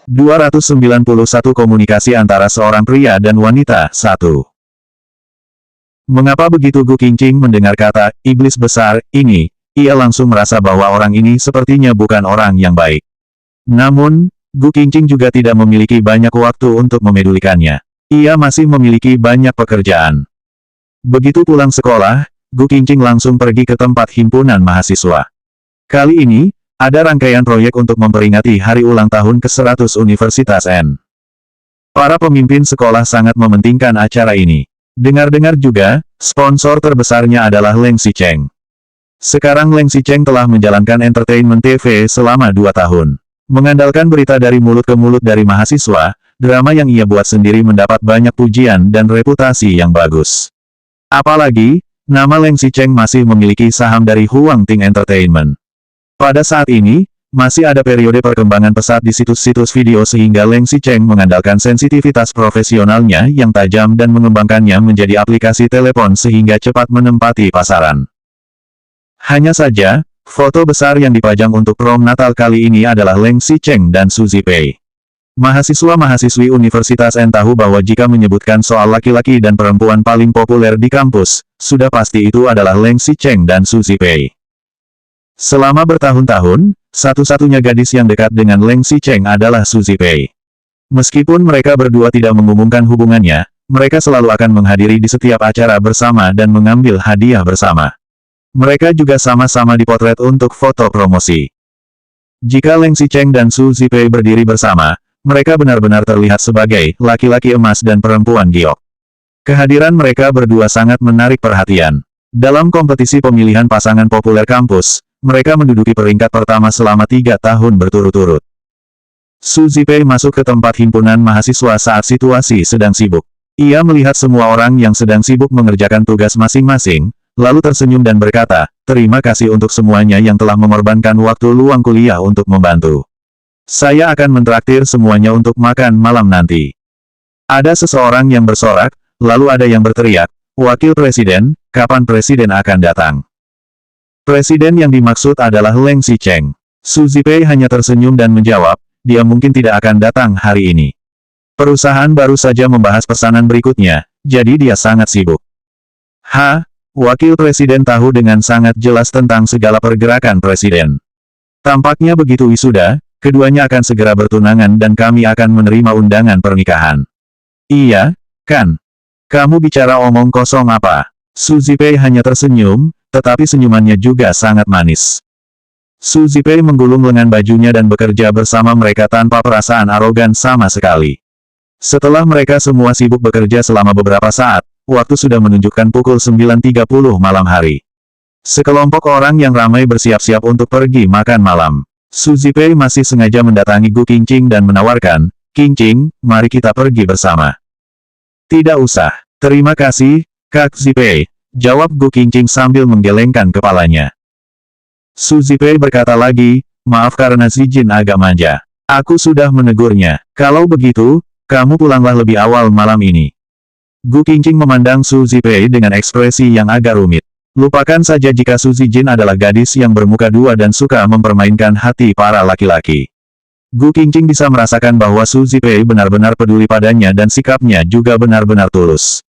291 Komunikasi antara seorang pria dan wanita. 1. Mengapa begitu Gu Qingqing mendengar kata, iblis besar, ini, ia langsung merasa bahwa orang ini sepertinya bukan orang yang baik. Namun, Gu Qingqing juga tidak memiliki banyak waktu untuk memedulikannya. Ia masih memiliki banyak pekerjaan. Begitu pulang sekolah, Gu Qingqing langsung pergi ke tempat himpunan mahasiswa. Kali ini, ada rangkaian proyek untuk memperingati hari ulang tahun ke-100 Universitas N. Para pemimpin sekolah sangat mementingkan acara ini. Dengar-dengar juga, sponsor terbesarnya adalah Leng Xicheng. Sekarang Leng Xicheng telah menjalankan entertainment TV selama 2 tahun. Mengandalkan berita dari mulut ke mulut dari mahasiswa, drama yang ia buat sendiri mendapat banyak pujian dan reputasi yang bagus. Apalagi, nama Leng Xicheng masih memiliki saham dari Huang Ting Entertainment. Pada saat ini, masih ada periode perkembangan pesat di situs-situs video sehingga Leng Xicheng mengandalkan sensitivitas profesionalnya yang tajam dan mengembangkannya menjadi aplikasi telepon sehingga cepat menempati pasaran. Hanya saja, foto besar yang dipajang untuk prom Natal kali ini adalah Leng Xicheng dan Su Zipei. Mahasiswa-mahasiswi Universitas N tahu bahwa jika menyebutkan soal laki-laki dan perempuan paling populer di kampus, sudah pasti itu adalah Leng Xicheng dan Su Zipei. Selama bertahun-tahun, satu-satunya gadis yang dekat dengan Leng Xicheng adalah Su Zipei. Meskipun mereka berdua tidak mengumumkan hubungannya, mereka selalu akan menghadiri di setiap acara bersama dan mengambil hadiah bersama. Mereka juga sama-sama dipotret untuk foto promosi. Jika Leng Xicheng dan Su Zipei berdiri bersama, mereka benar-benar terlihat sebagai laki-laki emas dan perempuan giok. Kehadiran mereka berdua sangat menarik perhatian. Dalam kompetisi pemilihan pasangan populer kampus, mereka menduduki peringkat pertama selama 3 tahun berturut-turut. Su Zipei masuk ke tempat himpunan mahasiswa saat situasi sedang sibuk. Ia melihat semua orang yang sedang sibuk mengerjakan tugas masing-masing, lalu tersenyum dan berkata, terima kasih untuk semuanya yang telah mengorbankan waktu luang kuliah untuk membantu. Saya akan mentraktir semuanya untuk makan malam nanti. Ada seseorang yang bersorak, lalu ada yang berteriak, Wakil Presiden, kapan Presiden akan datang? Presiden yang dimaksud adalah Leng Xicheng. Su Zipei hanya tersenyum dan menjawab, dia mungkin tidak akan datang hari ini. Perusahaan baru saja membahas pesanan berikutnya, jadi dia sangat sibuk. Wakil Presiden tahu dengan sangat jelas tentang segala pergerakan Presiden. Tampaknya begitu wisuda, keduanya akan segera bertunangan dan kami akan menerima undangan pernikahan. Iya, kan? Kamu bicara omong kosong apa? Su Zipei hanya tersenyum, tetapi senyumannya juga sangat manis. Su Zipei menggulung lengan bajunya dan bekerja bersama mereka tanpa perasaan arogan sama sekali. Setelah mereka semua sibuk bekerja selama beberapa saat, waktu sudah menunjukkan pukul 9.30 malam hari. Sekelompok orang yang ramai bersiap-siap untuk pergi makan malam. Su Zipei masih sengaja mendatangi Gu Qingqing dan menawarkan, Qingqing, mari kita pergi bersama. Tidak usah. Terima kasih, Kak Zipei. Jawab Gu Qingqing sambil menggelengkan kepalanya. Su Zipei berkata lagi, maaf karena Zijin agak manja. Aku sudah menegurnya. Kalau begitu, kamu pulanglah lebih awal malam ini. Gu Qingqing memandang Su Zipei dengan ekspresi yang agak rumit. Lupakan saja jika Su Zijin adalah gadis yang bermuka dua dan suka mempermainkan hati para laki-laki. Gu Qingqing bisa merasakan bahwa Su Zipei benar-benar peduli padanya dan sikapnya juga benar-benar tulus.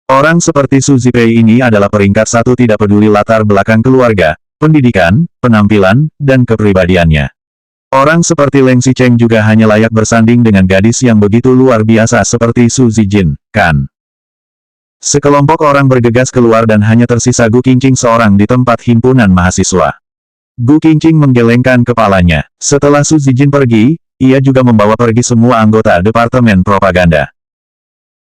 Orang seperti Su Zipei ini adalah peringkat 1 tidak peduli latar belakang keluarga, pendidikan, penampilan, dan kepribadiannya. Orang seperti Leng Xicheng juga hanya layak bersanding dengan gadis yang begitu luar biasa seperti Su Zijin, kan? Sekelompok orang bergegas keluar dan hanya tersisa Gu Qingqing seorang di tempat himpunan mahasiswa. Gu Qingqing menggelengkan kepalanya. Setelah Su Zijin pergi, ia juga membawa pergi semua anggota Departemen Propaganda.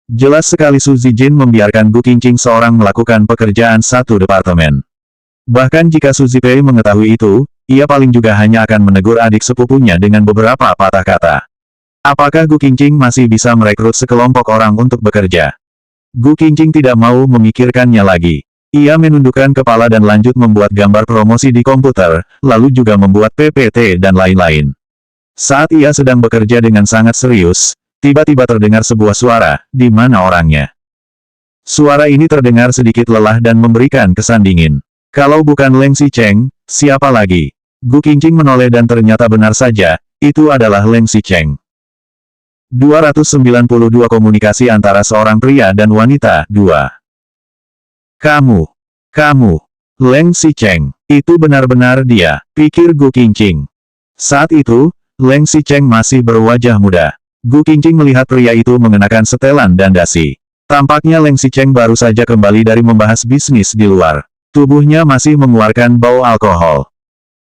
Jelas sekali Su Zijin membiarkan Gu Qingqing seorang melakukan pekerjaan satu departemen. Bahkan jika Su Zipei mengetahui itu, ia paling juga hanya akan menegur adik sepupunya dengan beberapa patah kata. Apakah Gu Qingqing masih bisa merekrut sekelompok orang untuk bekerja? Gu Qingqing tidak mau memikirkannya lagi. Ia menundukkan kepala dan lanjut membuat gambar promosi di komputer, lalu juga membuat PPT dan lain-lain. Saat ia sedang bekerja dengan sangat serius, tiba-tiba terdengar sebuah suara, di mana orangnya? Suara ini terdengar sedikit lelah dan memberikan kesan dingin. Kalau bukan Leng Xicheng, siapa lagi? Gu Qingqing menoleh dan ternyata benar saja, itu adalah Leng Xicheng. 292 Komunikasi antara seorang pria dan wanita, 2. Kamu, Leng Xicheng, itu benar-benar dia, pikir Gu Qingqing. Saat itu, Leng Xicheng masih berwajah muda. Gu Qingqing melihat pria itu mengenakan setelan dan dasi. Tampaknya Leng Xicheng baru saja kembali dari membahas bisnis di luar. Tubuhnya masih mengeluarkan bau alkohol.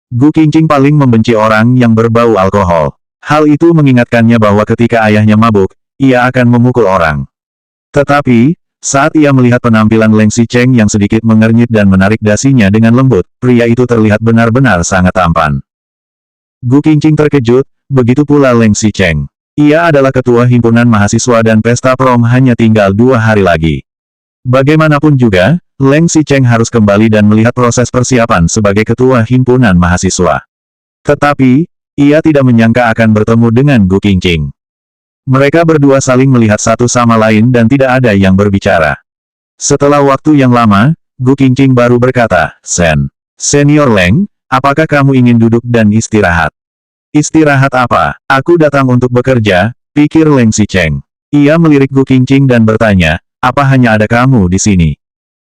Gu Qingqing paling membenci orang yang berbau alkohol. Hal itu mengingatkannya bahwa ketika ayahnya mabuk, ia akan memukul orang. Tetapi, saat ia melihat penampilan Leng Xicheng yang sedikit mengernyit dan menarik dasinya dengan lembut, pria itu terlihat benar-benar sangat tampan. Gu Qingqing terkejut, begitu pula Leng Xicheng. Ia adalah ketua himpunan mahasiswa dan pesta prom hanya tinggal 2 hari lagi. Bagaimanapun juga, Leng Xicheng harus kembali dan melihat proses persiapan sebagai ketua himpunan mahasiswa. Tetapi, ia tidak menyangka akan bertemu dengan Gu Qingqing. Mereka berdua saling melihat satu sama lain dan tidak ada yang berbicara. Setelah waktu yang lama, Gu Qingqing baru berkata, Senior Leng, apakah kamu ingin duduk dan istirahat? Istirahat apa? Aku datang untuk bekerja, pikir Leng Xicheng. Ia melirik Gu Qingqing dan bertanya, apa hanya ada kamu di sini?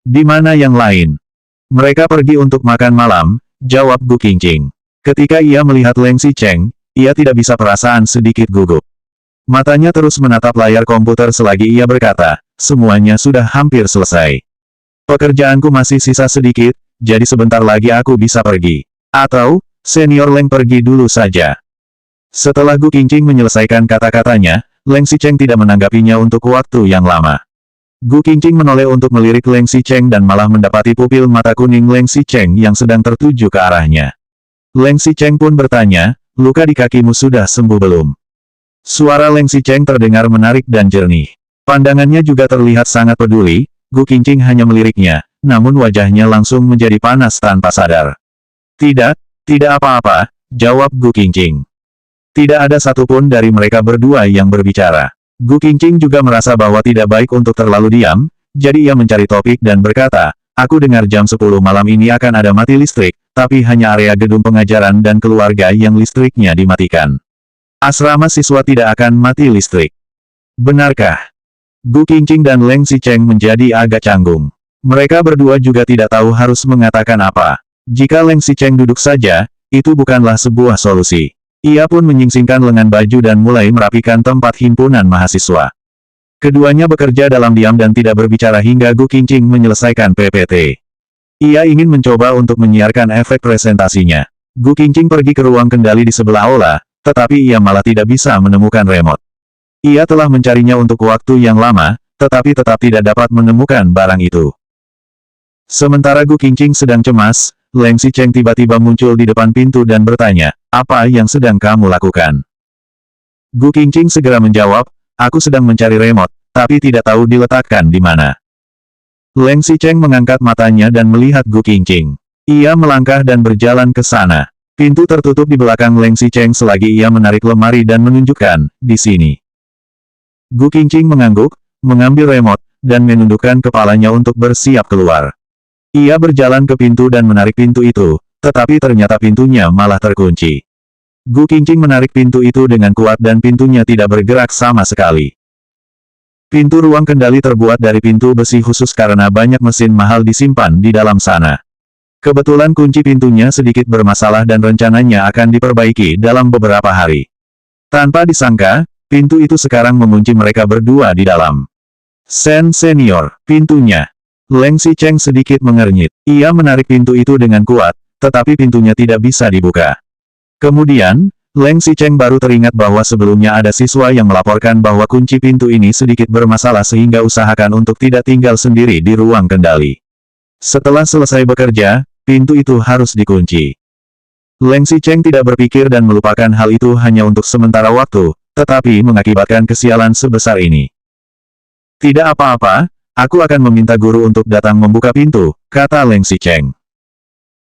Di mana yang lain? Mereka pergi untuk makan malam, jawab Gu Qingqing. Ketika ia melihat Leng Xicheng, ia tidak bisa perasaan sedikit gugup. Matanya terus menatap layar komputer selagi ia berkata, semuanya sudah hampir selesai. Pekerjaanku masih sisa sedikit, jadi sebentar lagi aku bisa pergi. Atau, Senior Leng pergi dulu saja. Setelah Gu Qingqing menyelesaikan kata-katanya, Leng Xicheng tidak menanggapinya untuk waktu yang lama. Gu Qingqing menoleh untuk melirik Leng Xicheng dan malah mendapati pupil mata kuning Leng Xicheng yang sedang tertuju ke arahnya. Leng Xicheng pun bertanya, luka di kakimu sudah sembuh belum? Suara Leng Xicheng terdengar menarik dan jernih. Pandangannya juga terlihat sangat peduli. Gu Qingqing hanya meliriknya, namun wajahnya langsung menjadi panas tanpa sadar. Tidak apa-apa, jawab Gu Qingqing. Tidak ada satupun dari mereka berdua yang berbicara. Gu Qingqing juga merasa bahwa tidak baik untuk terlalu diam, jadi ia mencari topik dan berkata, aku dengar jam 10 malam ini akan ada mati listrik, tapi hanya area gedung pengajaran dan keluarga yang listriknya dimatikan. Asrama siswa tidak akan mati listrik. Benarkah? Gu Qingqing dan Leng Xicheng menjadi agak canggung. Mereka berdua juga tidak tahu harus mengatakan apa. Jika Leng Xicheng duduk saja, itu bukanlah sebuah solusi. Ia pun menyingsingkan lengan baju dan mulai merapikan tempat himpunan mahasiswa. Keduanya bekerja dalam diam dan tidak berbicara hingga Gu Qingqing menyelesaikan PPT. Ia ingin mencoba untuk menyiarkan efek presentasinya. Gu Qingqing pergi ke ruang kendali di sebelah aula, tetapi ia malah tidak bisa menemukan remote. Ia telah mencarinya untuk waktu yang lama, tetapi tetap tidak dapat menemukan barang itu. Sementara Gu Qingqing sedang cemas, Leng Xicheng tiba-tiba muncul di depan pintu dan bertanya, apa yang sedang kamu lakukan? Gu Qingqing segera menjawab, aku sedang mencari remote, tapi tidak tahu diletakkan di mana. Leng Xicheng mengangkat matanya dan melihat Gu Qingqing. Ia melangkah dan berjalan ke sana. Pintu tertutup di belakang Leng Xicheng selagi ia menarik lemari dan menunjukkan, di sini. Gu Qingqing mengangguk, mengambil remote, dan menundukkan kepalanya untuk bersiap keluar. Ia berjalan ke pintu dan menarik pintu itu, tetapi ternyata pintunya malah terkunci. Gu Qingqing menarik pintu itu dengan kuat dan pintunya tidak bergerak sama sekali. Pintu ruang kendali terbuat dari pintu besi khusus karena banyak mesin mahal disimpan di dalam sana. Kebetulan kunci pintunya sedikit bermasalah dan rencananya akan diperbaiki dalam beberapa hari. Tanpa disangka, pintu itu sekarang mengunci mereka berdua di dalam. Senior, pintunya. Leng Xicheng sedikit mengernyit. Ia menarik pintu itu dengan kuat, tetapi pintunya tidak bisa dibuka. Kemudian, Leng Xicheng baru teringat bahwa sebelumnya ada siswa yang melaporkan bahwa kunci pintu ini sedikit bermasalah sehingga usahakan untuk tidak tinggal sendiri di ruang kendali. Setelah selesai bekerja, pintu itu harus dikunci. Leng Xicheng tidak berpikir dan melupakan hal itu hanya untuk sementara waktu, tetapi mengakibatkan kesialan sebesar ini. Tidak apa-apa, aku akan meminta guru untuk datang membuka pintu, kata Leng Xicheng.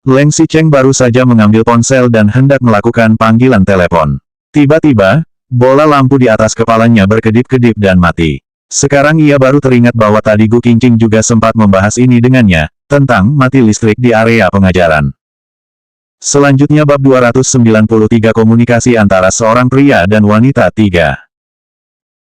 Leng Xicheng baru saja mengambil ponsel dan hendak melakukan panggilan telepon. Tiba-tiba, bola lampu di atas kepalanya berkedip-kedip dan mati. Sekarang ia baru teringat bahwa tadi Gu Qingqing juga sempat membahas ini dengannya, tentang mati listrik di area pengajaran. Selanjutnya bab 293 komunikasi antara seorang pria dan wanita 3.